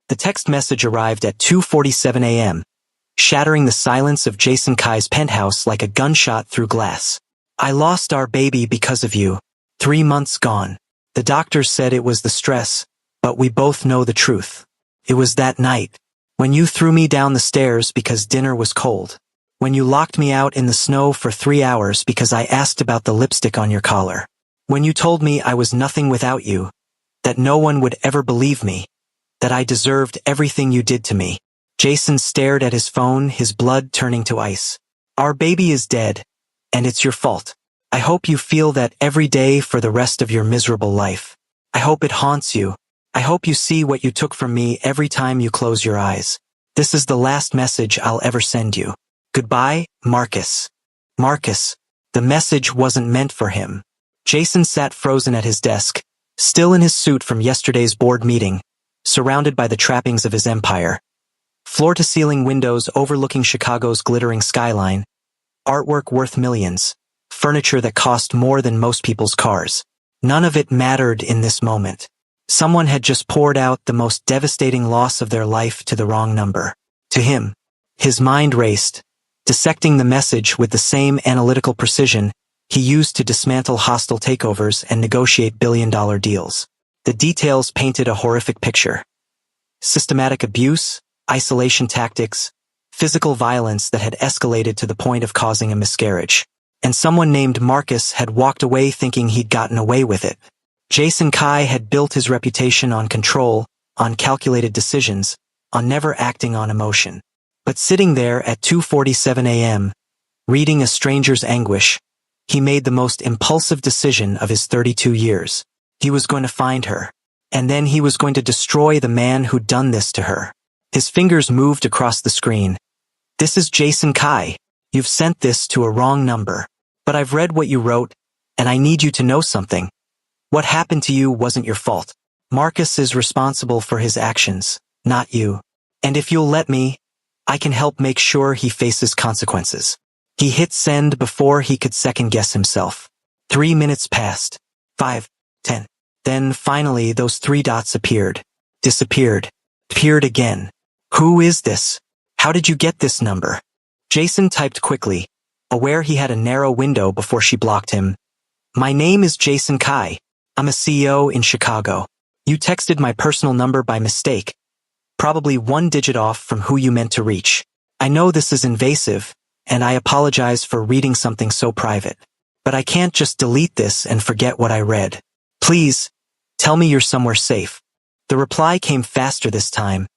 The text message arrived at 2:47 a.m., shattering the silence of Jason Kai's penthouse like a gunshot through glass. I lost our baby because of you. 3 months gone. The doctors said it was the stress, but we both know the truth. It was that night, when you threw me down the stairs because dinner was cold. When you locked me out in the snow for 3 hours because I asked about the lipstick on your collar. When you told me I was nothing without you, that no one would ever believe me, that I deserved everything you did to me. Jason stared at his phone, his blood turning to ice. Our baby is dead, and it's your fault. I hope you feel that every day for the rest of your miserable life. I hope it haunts you. I hope you see what you took from me every time you close your eyes. This is the last message I'll ever send you. Goodbye, Marcus. Marcus. The message wasn't meant for him. Jason sat frozen at his desk, still in his suit from yesterday's board meeting, surrounded by the trappings of his empire. Floor-to-ceiling windows overlooking Chicago's glittering skyline, artwork worth millions, furniture that cost more than most people's cars. None of it mattered in this moment. Someone had just poured out the most devastating loss of their life to the wrong number. To him, his mind raced, dissecting the message with the same analytical precision he used to dismantle hostile takeovers and negotiate billion-dollar deals. The details painted a horrific picture. Systematic abuse, isolation tactics, physical violence that had escalated to the point of causing a miscarriage. And someone named Marcus had walked away thinking he'd gotten away with it. Jason Kai had built his reputation on control, on calculated decisions, on never acting on emotion. But sitting there at 2:47 a.m., reading a stranger's anguish, he made the most impulsive decision of his 32 years. He was going to find her, and then he was going to destroy the man who'd done this to her. His fingers moved across the screen. This is Jason Kai. You've sent this to a wrong number. But I've read what you wrote, and I need you to know something. What happened to you wasn't your fault. Marcus is responsible for his actions, not you. And if you'll let me, I can help make sure he faces consequences. He hit send before he could second-guess himself. 3 minutes passed. 5, 10. Then, finally, those 3 dots appeared. Disappeared. Appeared again. Who is this? How did you get this number? Jason typed quickly, aware he had a narrow window before she blocked him. My name is Jason Kai. I'm a CEO in Chicago. You texted my personal number by mistake. Probably 1 digit off from who you meant to reach. I know this is invasive, and I apologize for reading something so private. But I can't just delete this and forget what I read. Please, tell me you're somewhere safe. The reply came faster this time.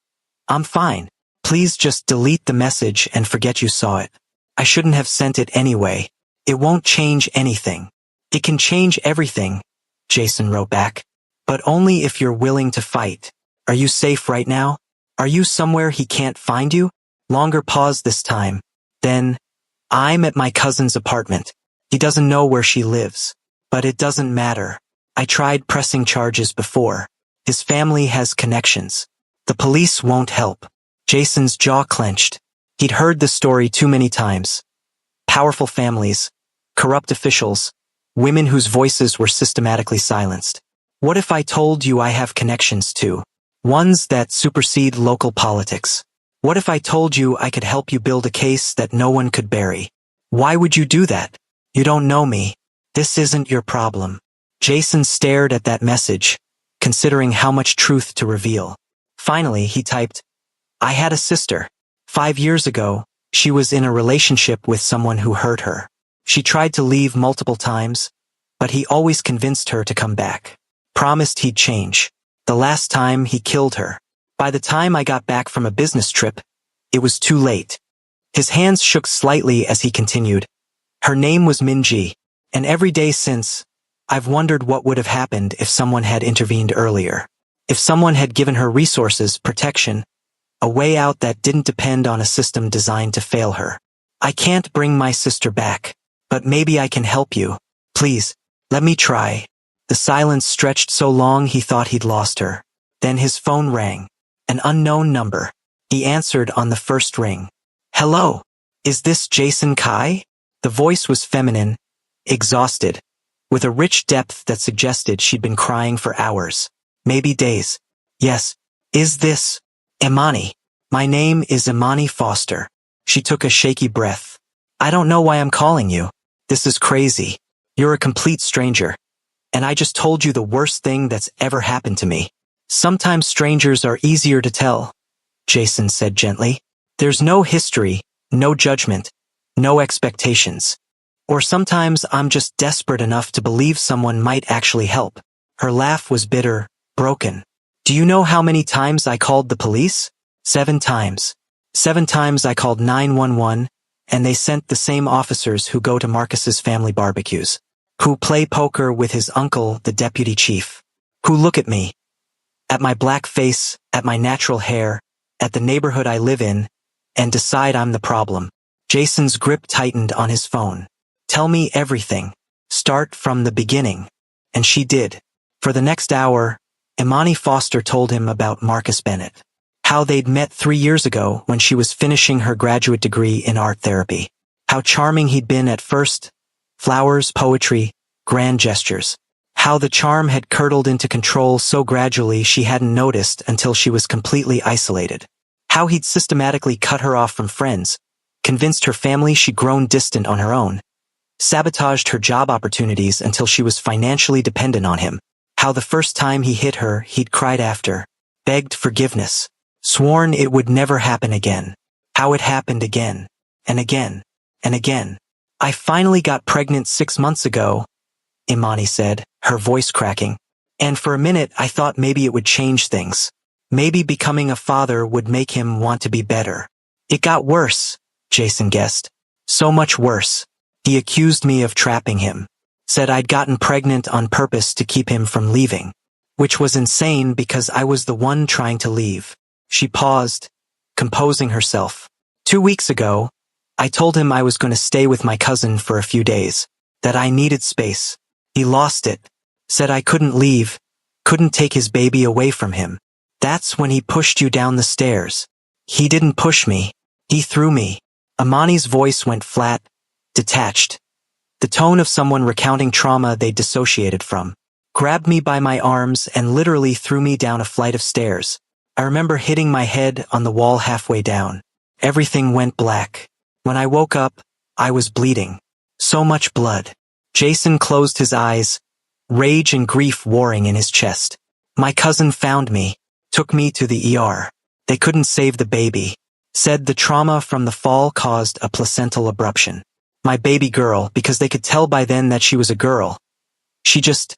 I'm fine. Please just delete the message and forget you saw it. I shouldn't have sent it anyway. It won't change anything. It can change everything, Jason wrote back. But only if you're willing to fight. Are you safe right now? Are you somewhere he can't find you? Longer pause this time. Then, I'm at my cousin's apartment. He doesn't know where she lives. But it doesn't matter. I tried pressing charges before. His family has connections. The police won't help. Jason's jaw clenched. He'd heard the story too many times. Powerful families, corrupt officials, women whose voices were systematically silenced. What if I told you I have connections too? Ones that supersede local politics. What if I told you I could help you build a case that no one could bury? Why would you do that? You don't know me. This isn't your problem. Jason stared at that message, considering how much truth to reveal. Finally, he typed, I had a sister. 5 years ago, she was in a relationship with someone who hurt her. She tried to leave multiple times, but he always convinced her to come back. Promised he'd change. The last time, he killed her. By the time I got back from a business trip, it was too late. His hands shook slightly as he continued. Her name was Minji, and every day since, I've wondered what would have happened if someone had intervened earlier. If someone had given her resources, protection, a way out that didn't depend on a system designed to fail her. I can't bring my sister back, but maybe I can help you. Please, let me try. The silence stretched so long he thought he'd lost her. Then his phone rang. An unknown number. He answered on the first ring. Hello. Is this Jason Kai? The voice was feminine, exhausted, with a rich depth that suggested she'd been crying for hours, maybe days. Yes. Is this? Imani. My name is Imani Foster. She took a shaky breath. I don't know why I'm calling you. This is crazy. You're a complete stranger. And I just told you the worst thing that's ever happened to me. Sometimes strangers are easier to tell, Jason said gently. There's no history, no judgment, no expectations. Or sometimes I'm just desperate enough to believe someone might actually help. Her laugh was bitter, broken. Do you know how many times I called the police? 7 times. 7 times I called 911, and they sent the same officers who go to Marcus's family barbecues, who play poker with his uncle, the deputy chief, who look at me, at my black face, at my natural hair, at the neighborhood I live in, and decide I'm the problem. Jason's grip tightened on his phone. Tell me everything. Start from the beginning. And she did. For the next hour, Imani Foster told him about Marcus Bennett. How they'd met 3 years ago when she was finishing her graduate degree in art therapy. How charming he'd been at first. Flowers, poetry, grand gestures. How the charm had curdled into control so gradually she hadn't noticed until she was completely isolated. How he'd systematically cut her off from friends, convinced her family she'd grown distant on her own, sabotaged her job opportunities until she was financially dependent on him. How the first time he hit her, he'd cried after, begged forgiveness, sworn it would never happen again. How it happened again, and again, and again. I finally got pregnant 6 months ago, Imani said, her voice cracking. And for a minute I thought maybe it would change things. Maybe becoming a father would make him want to be better. It got worse, Jason guessed. So much worse. He accused me of trapping him. Said I'd gotten pregnant on purpose to keep him from leaving. Which was insane because I was the one trying to leave. She paused, composing herself. 2 weeks ago, I told him I was going to stay with my cousin for a few days. That I needed space. He lost it. Said I couldn't leave. Couldn't take his baby away from him. That's when he pushed you down the stairs. He didn't push me. He threw me. Imani's voice went flat, detached. The tone of someone recounting trauma they dissociated from. Grabbed me by my arms and literally threw me down a flight of stairs. I remember hitting my head on the wall halfway down. Everything went black. When I woke up, I was bleeding. So much blood. Jason closed his eyes, rage and grief warring in his chest. My cousin found me, took me to the ER. They couldn't save the baby. Said the trauma from the fall caused a placental abruption. My baby girl, because they could tell by then that she was a girl. She just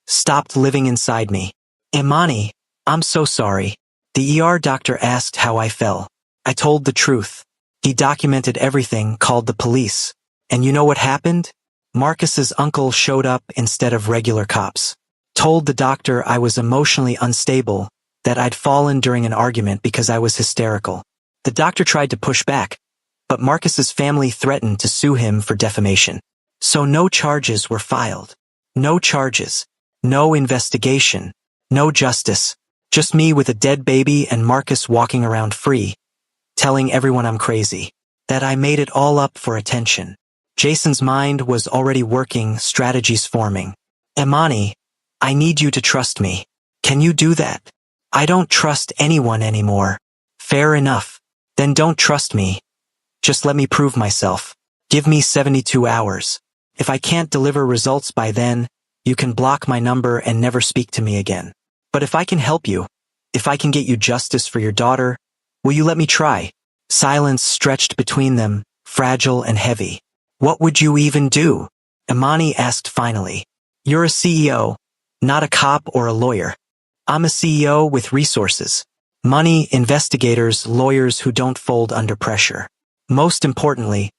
stopped living inside me. Imani, I'm so sorry. The ER doctor asked how I fell. I told the truth. He documented everything, called the police. And you know what happened? Marcus's uncle showed up instead of regular cops. Told the doctor I was emotionally unstable, that I'd fallen during an argument because I was hysterical. The doctor tried to push back, but Marcus's family threatened to sue him for defamation. So no charges were filed. No charges. No investigation. No justice. Just me with a dead baby and Marcus walking around free, telling everyone I'm crazy. That I made it all up for attention. Jason's mind was already working, strategies forming. Imani, I need you to trust me. Can you do that? I don't trust anyone anymore. Fair enough. Then don't trust me. Just let me prove myself. Give me 72 hours. If I can't deliver results by then, you can block my number and never speak to me again. But if I can help you, if I can get you justice for your daughter, will you let me try? Silence stretched between them, fragile and heavy. What would you even do? Imani asked finally. You're a CEO, not a cop or a lawyer. I'm a CEO with resources. Money, investigators, lawyers who don't fold under pressure. Most importantly,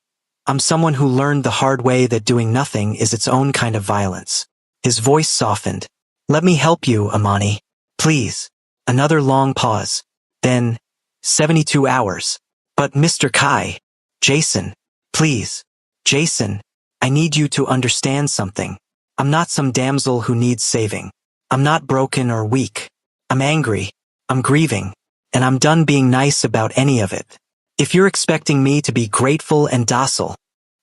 I'm someone who learned the hard way that doing nothing is its own kind of violence. His voice softened. Let me help you, Imani. Please. Another long pause. Then, 72 hours. But Mr. Kai. Jason. Please. Jason. I need you to understand something. I'm not some damsel who needs saving. I'm not broken or weak. I'm angry. I'm grieving. And I'm done being nice about any of it. If you're expecting me to be grateful and docile,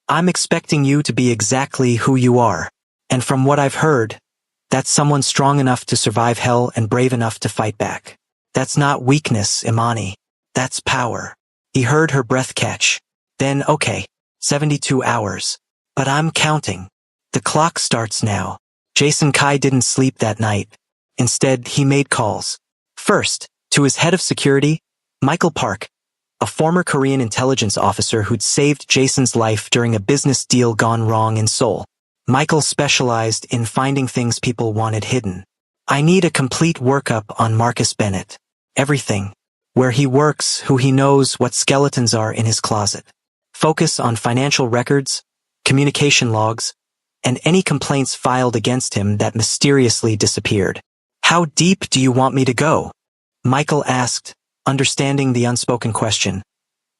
I'm expecting you to be exactly who you are. And from what I've heard, that's someone strong enough to survive hell and brave enough to fight back. That's not weakness, Imani. That's power. He heard her breath catch. Then, okay, 72 hours. But I'm counting. The clock starts now. Jason Kai didn't sleep that night. Instead, he made calls. First, to his head of security, Michael Park, a former Korean intelligence officer who'd saved Jason's life during a business deal gone wrong in Seoul. Michael specialized in finding things people wanted hidden. I need a complete workup on Marcus Bennett. Everything. Where he works, who he knows, what skeletons are in his closet. Focus on financial records, communication logs, and any complaints filed against him that mysteriously disappeared. How deep do you want me to go? Michael asked, understanding the unspoken question.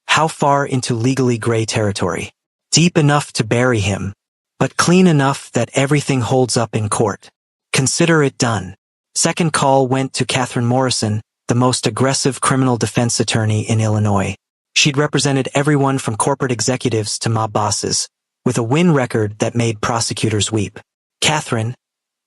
How far into legally gray territory? Deep enough to bury him, but clean enough that everything holds up in court. Consider it done. Second call went to Catherine Morrison, the most aggressive criminal defense attorney in Illinois. She'd represented everyone from corporate executives to mob bosses, with a win record that made prosecutors weep. Catherine,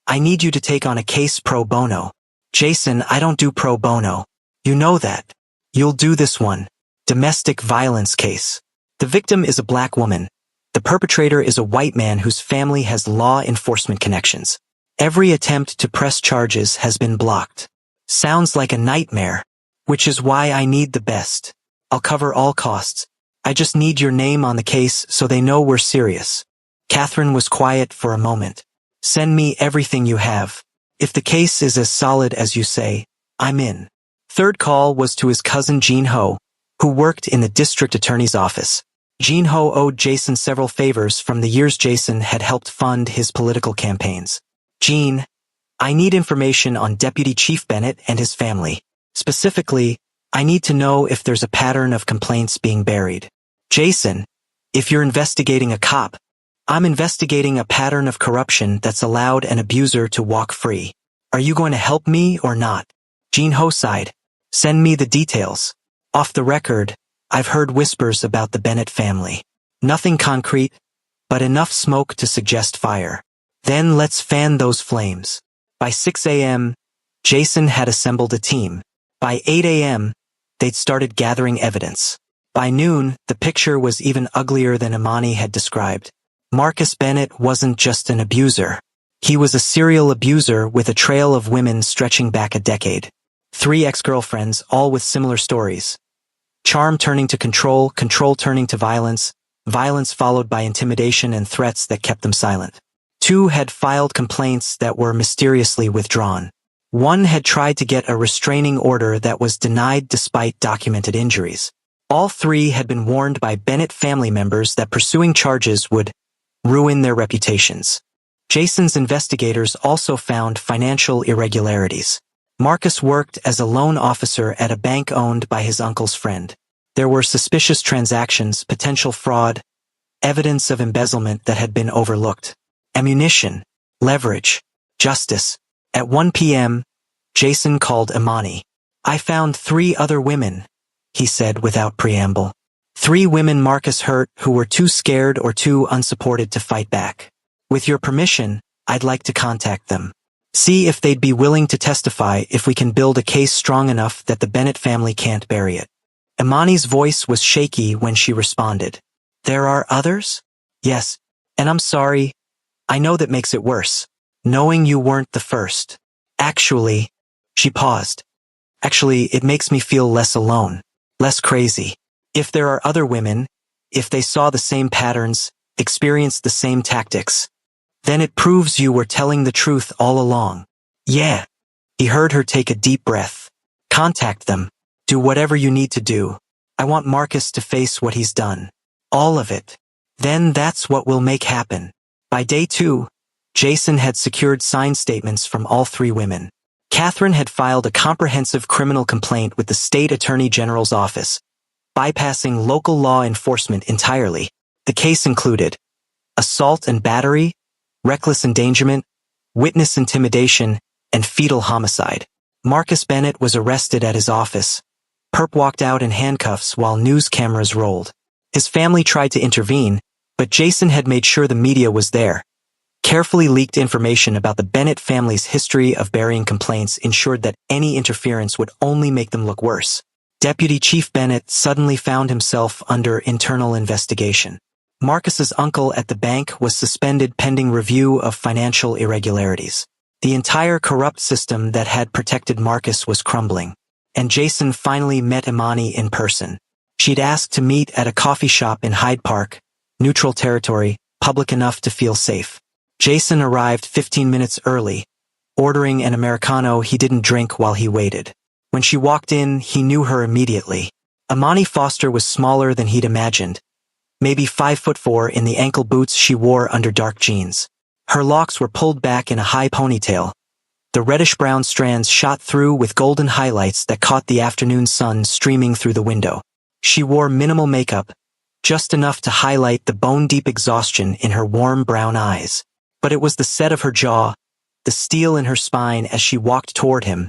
I need you to take on a case pro bono. Jason, I don't do pro bono. You know that. You'll do this one. Domestic violence case. The victim is a black woman. The perpetrator is a white man whose family has law enforcement connections. Every attempt to press charges has been blocked. Sounds like a nightmare. Which is why I need the best. I'll cover all costs. I just need your name on the case so they know we're serious. Catherine was quiet for a moment. Send me everything you have. If the case is as solid as you say, I'm in. Third call was to his cousin Jean Ho, who worked in the district attorney's office. Jean Ho owed Jason several favors from the years Jason had helped fund his political campaigns. Jean, I need information on Deputy Chief Bennett and his family. Specifically, I need to know if there's a pattern of complaints being buried. Jason, if you're investigating a cop, I'm investigating a pattern of corruption that's allowed an abuser to walk free. Are you going to help me or not? Jean Ho sighed. Send me the details. Off the record, I've heard whispers about the Bennett family. Nothing concrete, but enough smoke to suggest fire. Then let's fan those flames. By 6 a.m., Jason had assembled a team. By 8 a.m., they'd started gathering evidence. By noon, the picture was even uglier than Imani had described. Marcus Bennett wasn't just an abuser. He was a serial abuser with a trail of women stretching back a decade. 3 ex-girlfriends, all with similar stories. Charm turning to control, control turning to violence, violence followed by intimidation and threats that kept them silent. 2 had filed complaints that were mysteriously withdrawn. 1 had tried to get a restraining order that was denied despite documented injuries. All 3 had been warned by Bennett family members that pursuing charges would ruin their reputations. Jason's investigators also found financial irregularities. Marcus worked as a loan officer at a bank owned by his uncle's friend. There were suspicious transactions, potential fraud, evidence of embezzlement that had been overlooked. Ammunition, leverage, justice. At 1 p.m., Jason called Imani. I found 3 other women, he said without preamble. 3 women Marcus hurt who were too scared or too unsupported to fight back. With your permission, I'd like to contact them. See if they'd be willing to testify if we can build a case strong enough that the Bennett family can't bury it. Imani's voice was shaky when she responded. There are others? Yes, and I'm sorry. I know that makes it worse. Knowing you weren't the first. Actually, she paused. Actually, it makes me feel less alone, less crazy. If there are other women, if they saw the same patterns, experienced the same tactics, then it proves you were telling the truth all along. Yeah. He heard her take a deep breath. Contact them. Do whatever you need to do. I want Marcus to face what he's done. All of it. Then that's what we'll make happen. By day 2, Jason had secured signed statements from all 3 women. Catherine had filed a comprehensive criminal complaint with the state attorney general's office, bypassing local law enforcement entirely. The case included assault and battery, reckless endangerment, witness intimidation, and fetal homicide. Marcus Bennett was arrested at his office. Perp walked out in handcuffs while news cameras rolled. His family tried to intervene, but Jason had made sure the media was there. Carefully leaked information about the Bennett family's history of burying complaints ensured that any interference would only make them look worse. Deputy Chief Bennett suddenly found himself under internal investigation. Marcus's uncle at the bank was suspended pending review of financial irregularities. The entire corrupt system that had protected Marcus was crumbling. And Jason finally met Imani in person. She'd asked to meet at a coffee shop in Hyde Park, neutral territory, public enough to feel safe. Jason arrived 15 minutes early, ordering an Americano he didn't drink while he waited. When she walked in, he knew her immediately. Imani Foster was smaller than he'd imagined, maybe 5'4" in the ankle boots she wore under dark jeans. Her locks were pulled back in a high ponytail. The reddish-brown strands shot through with golden highlights that caught the afternoon sun streaming through the window. She wore minimal makeup, just enough to highlight the bone-deep exhaustion in her warm brown eyes. But it was the set of her jaw, the steel in her spine as she walked toward him,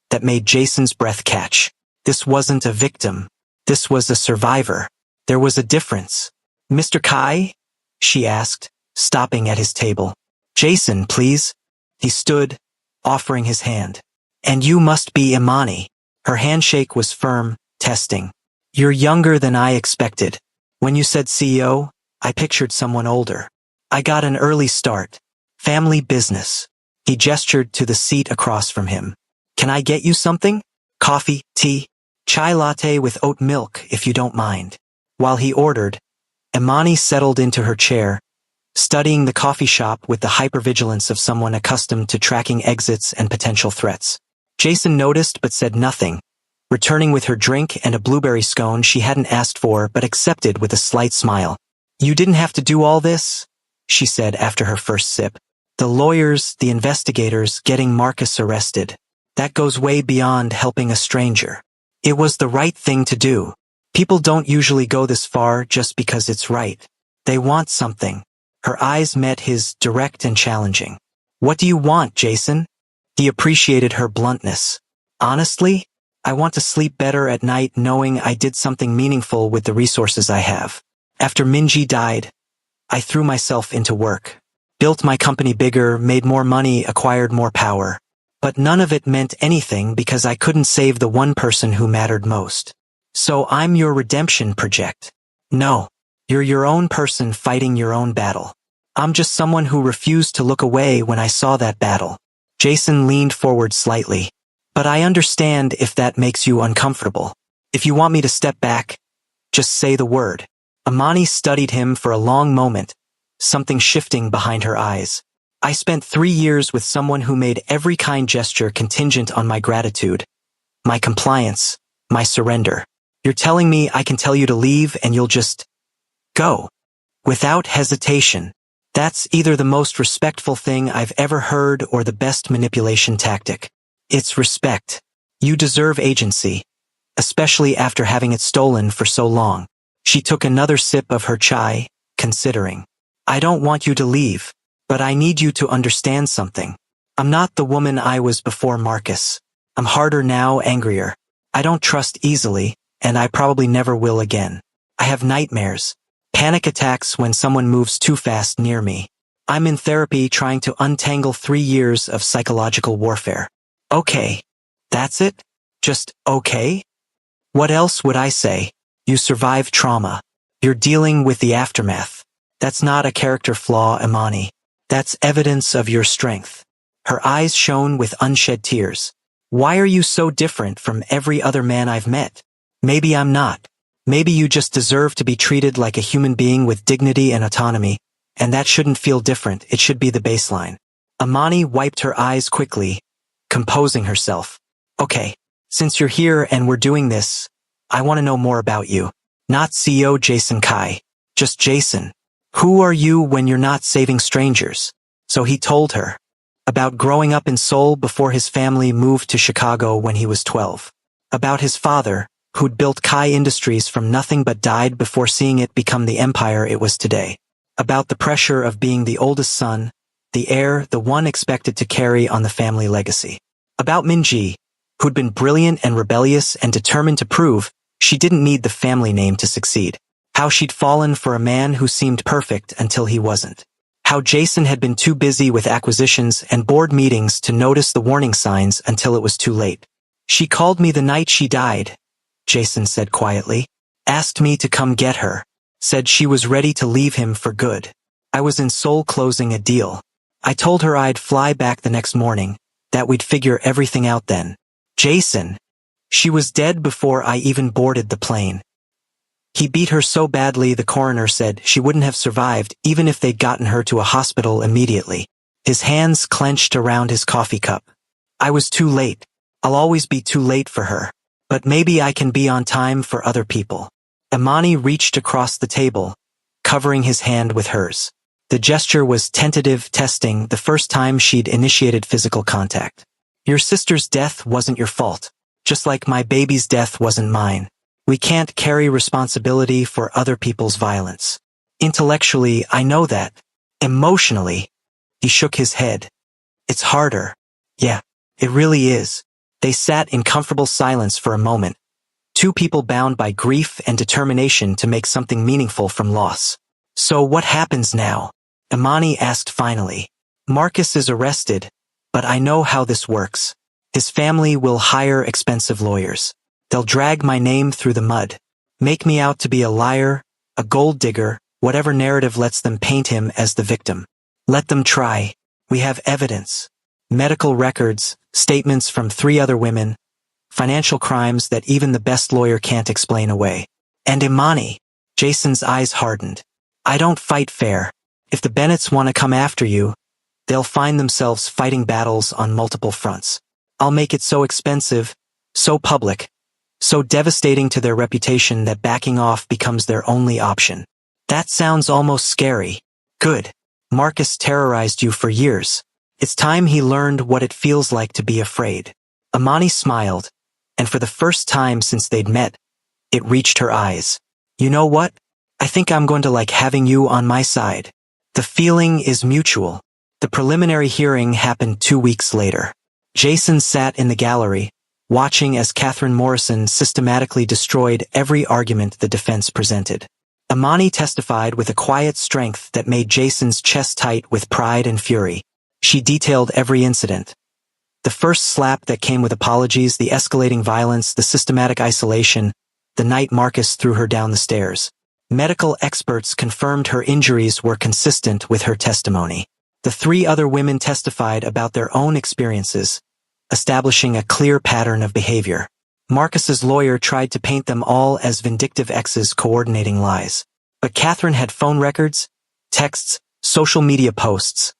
that made Jason's breath catch. This wasn't a victim. This was a survivor. There was a difference. "Mr. Kai?" she asked, stopping at his table. "Jason, please." He stood, offering his hand. "And you must be Imani." Her handshake was firm, testing. "You're younger than I expected. When you said CEO, I pictured someone older. I got an early start. Family business." He gestured to the seat across from him. "Can I get you something? Coffee, tea, chai latte with oat milk, if you don't mind." While he ordered, Imani settled into her chair, studying the coffee shop with the hypervigilance of someone accustomed to tracking exits and potential threats. Jason noticed but said nothing, returning with her drink and a blueberry scone she hadn't asked for but accepted with a slight smile. "You didn't have to do all this," she said after her first sip. "The lawyers, the investigators, getting Marcus arrested. That goes way beyond helping a stranger. It was the right thing to do. People don't usually go this far just because it's right. They want something." Her eyes met his, direct and challenging. "What do you want, Jason?" He appreciated her bluntness. "Honestly, I want to sleep better at night knowing I did something meaningful with the resources I have. After Minji died, I threw myself into work. Built my company bigger, made more money, acquired more power. But none of it meant anything because I couldn't save the one person who mattered most. So I'm your redemption project. No, you're your own person fighting your own battle. I'm just someone who refused to look away when I saw that battle." Jason leaned forward slightly. "But I understand if that makes you uncomfortable. If you want me to step back, just say the word." Imani studied him for a long moment, something shifting behind her eyes. "I spent 3 years with someone who made every kind gesture contingent on my gratitude, my compliance, my surrender. You're telling me I can tell you to leave and you'll just go? Without hesitation. That's either the most respectful thing I've ever heard or the best manipulation tactic. It's respect. You deserve agency, especially after having it stolen for so long." She took another sip of her chai, considering. "I don't want you to leave, but I need you to understand something. I'm not the woman I was before Marcus. I'm harder now, angrier. I don't trust easily, and I probably never will again. I have nightmares, panic attacks when someone moves too fast near me. I'm in therapy trying to untangle 3 years of psychological warfare." "Okay. That's it? Just okay? What else would I say? You survived trauma. You're dealing with the aftermath. That's not a character flaw, Imani. That's evidence of your strength." Her eyes shone with unshed tears. "Why are you so different from every other man I've met? Maybe I'm not. Maybe you just deserve to be treated like a human being with dignity and autonomy, and that shouldn't feel different, it should be the baseline." Imani wiped her eyes quickly, composing herself. "Okay, since you're here and we're doing this, I want to know more about you. Not CEO Jason Kai, just Jason. Who are you when you're not saving strangers?" So he told her about growing up in Seoul before his family moved to Chicago when he was 12. About his father, who'd built Kai Industries from nothing but died before seeing it become the empire it was today. About the pressure of being the oldest son, the heir, the one expected to carry on the family legacy. About Minji, who'd been brilliant and rebellious and determined to prove she didn't need the family name to succeed. How she'd fallen for a man who seemed perfect until he wasn't. How Jason had been too busy with acquisitions and board meetings to notice the warning signs until it was too late. She called me the night she died, Jason said quietly. Asked me to come get her. Said she was ready to leave him for good. I was in Seoul closing a deal. I told her I'd fly back the next morning, that we'd figure everything out then. Jason. She was dead before I even boarded the plane. He beat her so badly the coroner said she wouldn't have survived even if they'd gotten her to a hospital immediately. His hands clenched around his coffee cup. I was too late. I'll always be too late for her. But maybe I can be on time for other people. Imani reached across the table, covering his hand with hers. The gesture was tentative testing, the first time she'd initiated physical contact. Your sister's death wasn't your fault, just like my baby's death wasn't mine. We can't carry responsibility for other people's violence. Intellectually, I know that. Emotionally, he shook his head. It's harder. Yeah, it really is. They sat in comfortable silence for a moment. Two people bound by grief and determination to make something meaningful from loss. So what happens now? Imani asked finally. Marcus is arrested, but I know how this works. His family will hire expensive lawyers. They'll drag my name through the mud, make me out to be a liar, a gold digger, whatever narrative lets them paint him as the victim. Let them try. We have evidence. Medical records, statements from 3 other women, financial crimes that even the best lawyer can't explain away. And Imani, Jason's eyes hardened. I don't fight fair. If the Bennetts want to come after you, they'll find themselves fighting battles on multiple fronts. I'll make it so expensive, so public, so devastating to their reputation that backing off becomes their only option. That sounds almost scary. Good. Marcus terrorized you for years. It's time he learned what it feels like to be afraid. Imani smiled, and for the first time since they'd met, it reached her eyes. You know what? I think I'm going to like having you on my side. The feeling is mutual. The preliminary hearing happened 2 weeks later. Jason sat in the gallery, watching as Catherine Morrison systematically destroyed every argument the defense presented. Imani testified with a quiet strength that made Jason's chest tight with pride and fury. She detailed every incident. The first slap that came with apologies, the escalating violence, the systematic isolation, the night Marcus threw her down the stairs. Medical experts confirmed her injuries were consistent with her testimony. The 3 other women testified about their own experiences, establishing a clear pattern of behavior. Marcus's lawyer tried to paint them all as vindictive exes coordinating lies. But Catherine had phone records, texts, social media posts,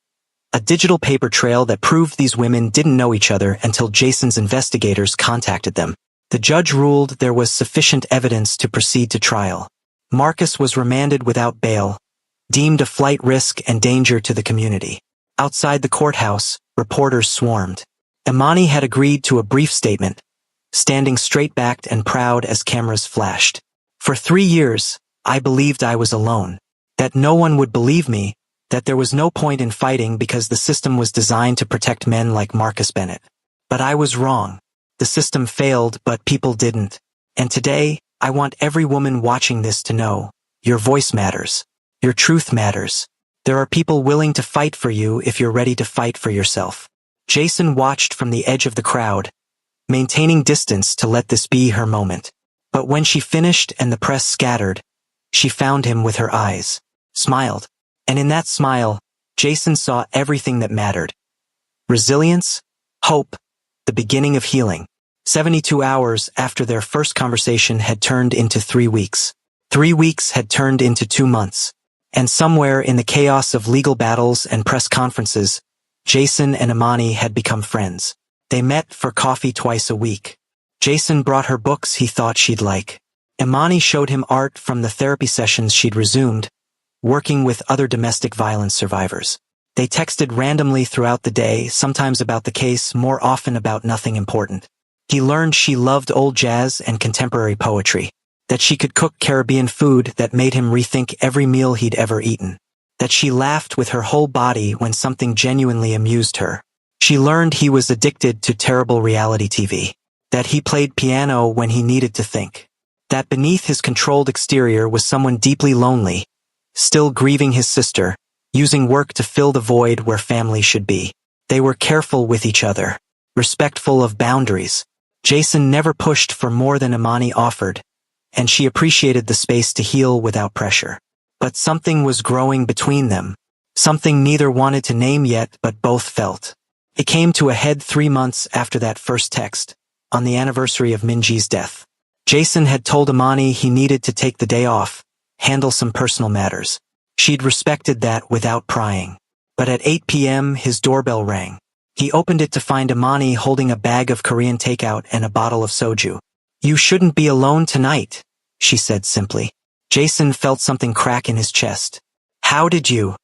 a digital paper trail that proved these women didn't know each other until Jason's investigators contacted them. The judge ruled there was sufficient evidence to proceed to trial. Marcus was remanded without bail, deemed a flight risk and danger to the community. Outside the courthouse, reporters swarmed. Imani had agreed to a brief statement, standing straight-backed and proud as cameras flashed. For 3 years, I believed I was alone, that no one would believe me, that there was no point in fighting because the system was designed to protect men like Marcus Bennett. But I was wrong. The system failed, but people didn't. And today, I want every woman watching this to know, your voice matters. Your truth matters. There are people willing to fight for you if you're ready to fight for yourself. Jason watched from the edge of the crowd, maintaining distance to let this be her moment. But when she finished and the press scattered, she found him with her eyes, smiled. And in that smile, Jason saw everything that mattered. Resilience, hope, the beginning of healing. 72 hours after their first conversation had turned into 3 weeks. 3 weeks had turned into 2 months. And somewhere in the chaos of legal battles and press conferences, Jason and Imani had become friends. They met for coffee twice a week. Jason brought her books he thought she'd like. Imani showed him art from the therapy sessions she'd resumed, working with other domestic violence survivors. They texted randomly throughout the day, sometimes about the case, more often about nothing important. He learned she loved old jazz and contemporary poetry, that she could cook Caribbean food that made him rethink every meal he'd ever eaten, that she laughed with her whole body when something genuinely amused her. She learned he was addicted to terrible reality TV, that he played piano when he needed to think, that beneath his controlled exterior was someone deeply lonely, still grieving his sister, using work to fill the void where family should be. They were careful with each other, respectful of boundaries. Jason never pushed for more than Imani offered, and she appreciated the space to heal without pressure. But something was growing between them, something neither wanted to name yet but both felt. It came to a head 3 months after that first text, on the anniversary of Minji's death. Jason had told Imani he needed to take the day off, handle some personal matters. She'd respected that without prying. But at 8 p.m. his doorbell rang. He opened it to find Imani holding a bag of Korean takeout and a bottle of soju. "You shouldn't be alone tonight," she said simply. Jason felt something crack in his chest. "How did you?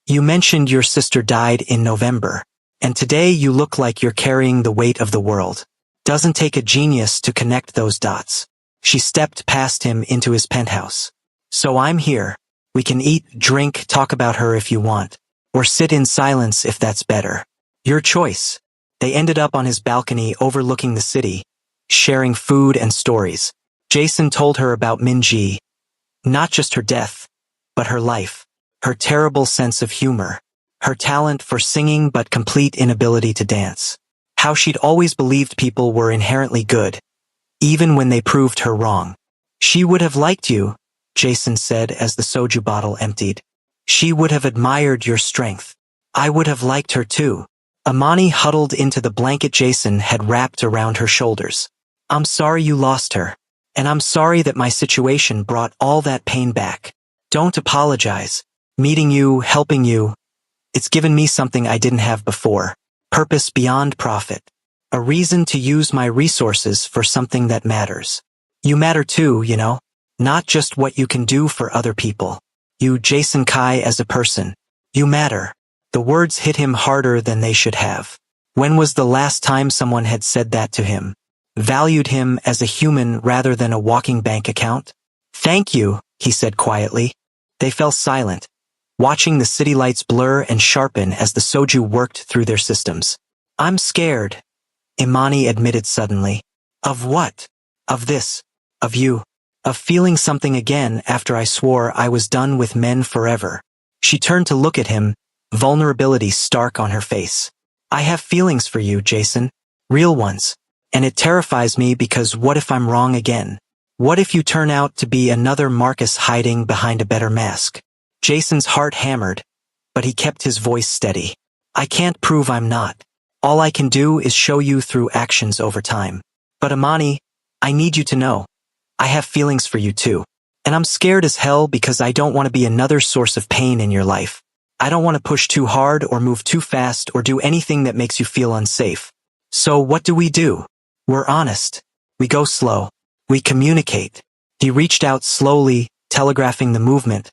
You mentioned your sister died in November, and today you look like you're carrying the weight of the world. Doesn't take a genius to connect those dots." She stepped past him into his penthouse. "So I'm here. We can eat, drink, talk about her if you want, or sit in silence if that's better. Your choice." They ended up on his balcony overlooking the city, sharing food and stories. Jason told her about Minji, not just her death, but her life, her terrible sense of humor, her talent for singing but complete inability to dance, how she'd always believed people were inherently good, even when they proved her wrong. "She would have liked you," Jason said as the soju bottle emptied. "She would have admired your strength. I would have liked her too." Imani huddled into the blanket Jason had wrapped around her shoulders. "I'm sorry you lost her. And I'm sorry that my situation brought all that pain back. Don't apologize. Meeting you, helping you, it's given me something I didn't have before. Purpose beyond profit. A reason to use my resources for something that matters. You matter too, you know? Not just what you can do for other people. You, Jason Kai, as a person. You matter." The words hit him harder than they should have. When was the last time someone had said that to him? Valued him as a human rather than a walking bank account? "Thank you," he said quietly. They fell silent, watching the city lights blur and sharpen as the soju worked through their systems. "I'm scared," Imani admitted suddenly. "Of what?" "Of this. Of you. Of feeling something again after I swore I was done with men forever." She turned to look at him, vulnerability stark on her face. "I have feelings for you, Jason. Real ones. And it terrifies me because what if I'm wrong again? What if you turn out to be another Marcus hiding behind a better mask?" Jason's heart hammered, but he kept his voice steady. "I can't prove I'm not. All I can do is show you through actions over time. But Imani, I need you to know. I have feelings for you too. And I'm scared as hell because I don't want to be another source of pain in your life. I don't want to push too hard or move too fast or do anything that makes you feel unsafe. So what do? We're honest. We go slow. We communicate." He reached out slowly, telegraphing the movement,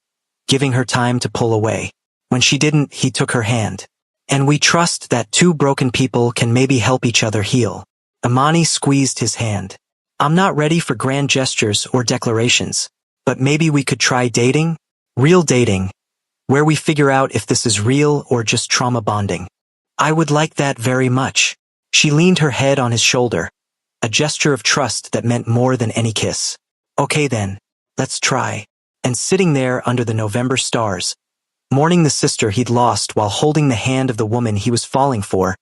giving her time to pull away. When she didn't, he took her hand. "And we trust that two broken people can maybe help each other heal." Imani squeezed his hand. "I'm not ready for grand gestures or declarations, but maybe we could try dating? Real dating, where we figure out if this is real or just trauma bonding." "I would like that very much." She leaned her head on his shoulder, a gesture of trust that meant more than any kiss. "Okay then, let's try." And sitting there under the November stars, mourning the sister he'd lost while holding the hand of the woman he was falling for,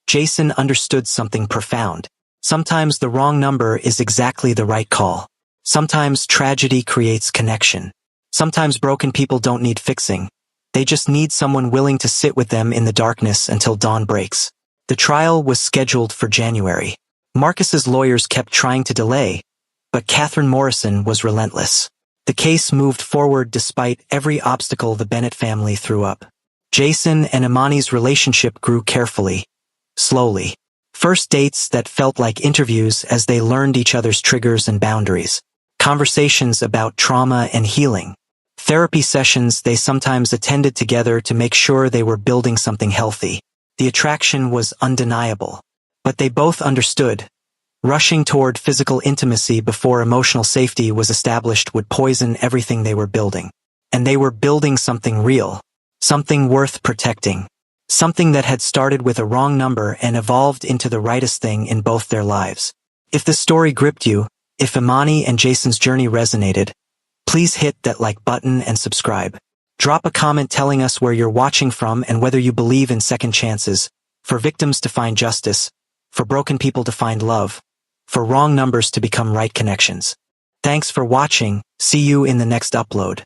Jason understood something profound. Sometimes the wrong number is exactly the right call. Sometimes tragedy creates connection. Sometimes broken people don't need fixing. They just need someone willing to sit with them in the darkness until dawn breaks. The trial was scheduled for January. Marcus's lawyers kept trying to delay, but Catherine Morrison was relentless. The case moved forward despite every obstacle the Bennett family threw up. Jason and Imani's relationship grew carefully, slowly. First dates that felt like interviews as they learned each other's triggers and boundaries. Conversations about trauma and healing. Therapy sessions they sometimes attended together to make sure they were building something healthy. The attraction was undeniable. But they both understood. Rushing toward physical intimacy before emotional safety was established would poison everything they were building. And they were building something real. Something worth protecting. Something that had started with a wrong number and evolved into the rightest thing in both their lives. If the story gripped you, if Imani and Jason's journey resonated, please hit that like button and subscribe. Drop a comment telling us where you're watching from and whether you believe in second chances, for victims to find justice, for broken people to find love, for wrong numbers to become right connections. Thanks for watching. See you in the next upload.